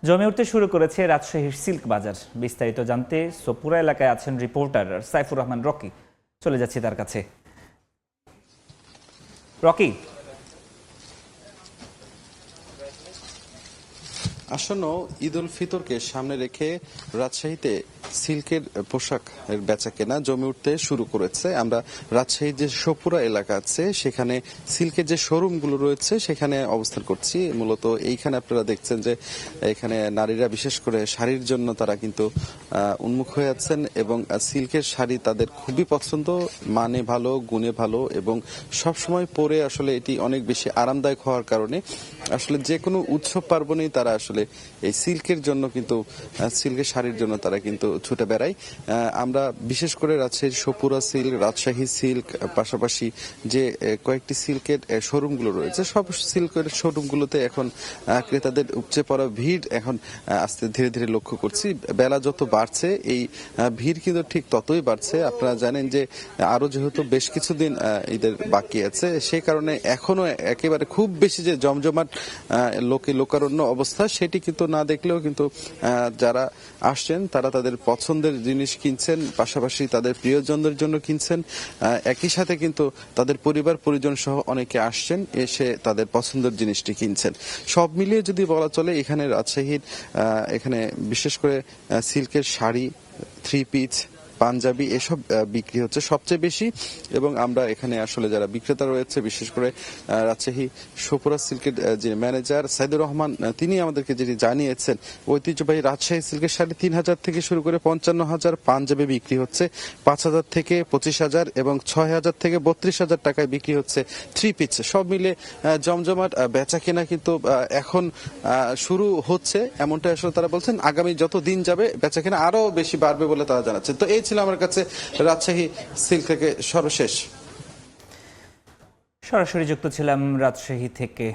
জমে উঠতে শুরু করেছে রাজশাহীর সিল্ক বাজার। বিস্তারিত জানতে সোপুরা এলাকায় আছেন রিপোর্টার সাইফুর রহমান রকি। চলে যাচ্ছি তার কাছে। রকি, আসন্ন ঈদ উল ফিতরকে সামনে রেখে রাজশাহীতে সিল্কের পোশাকের বেচা কেনা জমে উঠতে শুরু করেছে। আমরা রাজশাহীর যে সোপুরা এলাকা আছে সেখানে সিল্কের যে শোরুমগুলো রয়েছে সেখানে অবস্থান করছি। মূলত এইখানে আপনারা দেখছেন যে এখানে নারীরা বিশেষ করে শাড়ির জন্য তারা কিন্তু উন্মুখ হয়ে আছেন এবং সিল্কের শাড়ি তাদের খুবই পছন্দ, মানে ভালো, গুণে ভালো এবং সব সময় পরে আসলে এটি অনেক বেশি আরামদায়ক হওয়ার কারণে আসলে যে কোনো উৎসব পার্বণেই তারা আসলে এই সিল্কের জন্য কিন্তু সিল্কের শাড়ির জন্য তারা কিন্তু ছুটে বেড়ায়। আমরা বিশেষ করে রাজশাহীর সোপুরা সিল্ক, রাজশাহী সিল্ক, পাশাপাশি যে কয়েকটি সিল্কের শোরুমগুলো রয়েছে সব সিল্কের শোরুমগুলোতে এখন ক্রেতাদের উপচে পড়া ভিড় এখন আস্তে ধীরে ধীরে লক্ষ্য করছি। বেলা যত বাড়ছে এই ভিড় কিন্তু ঠিক ততই বাড়ছে। আপনারা জানেন যে আরো যেহেতু বেশ কিছুদিন ঈদের বাকি আছে সেই কারণে এখনো একেবারে খুব বেশি যে জমজমাট লোকারণ্য অবস্থা সেটি কিন্তু না দেখলেও কিন্তু যারা আসছেন তারা তাদের পছন্দের জিনিস কিনছেন, পাশাপাশি তাদের প্রিয়জনদের জন্য কিনছেন, একই সাথে কিন্তু তাদের পরিবার পরিজন সহ অনেকে আসছেন, এসে তাদের পছন্দের জিনিসটি কিনছেন। সব মিলিয়ে যদি বলা চলে এখানে রাজশাহীর এখানে বিশেষ করে সিল্কের শাড়ি, থ্রি পিস, পাঞ্জাবি এসব বিক্রি হচ্ছে সবচেয়ে বেশি। এবং আমরা এখানে আসলে যারা বিক্রেতা রয়েছে বিশেষ করে রাজশাহী সোপুরা সিল্কের যে ম্যানেজার সাইদুর রহমান তিনি আমাদেরকে যেটি জানিয়েছেন, ঐতিহ্যবাহী রাজশাহী সিল্কের শাড়ি ৩,০০০ থেকে শুরু করে ৫৫,০০০, পাঞ্জাবি বিক্রি হচ্ছে ৫,০০০ থেকে ২৫,০০০ এবং ৬,০০০ থেকে ৩২,০০০ টাকায় বিক্রি হচ্ছে থ্রি পিস। সব মিলে জমজমাট বেচা কেনা কিন্তু এখন শুরু হচ্ছে এমনটা আসলে তারা বলছেন। আগামী যত দিন যাবে বেচা কেনা আরো বেশি বাড়বে বলে তারা জানাচ্ছেন। তো এই ছিল আমার কাছে রাজশাহী সিল্ক থেকে সর্বশেষ। সরাসরি যুক্ত ছিলাম রাজশাহী থেকে।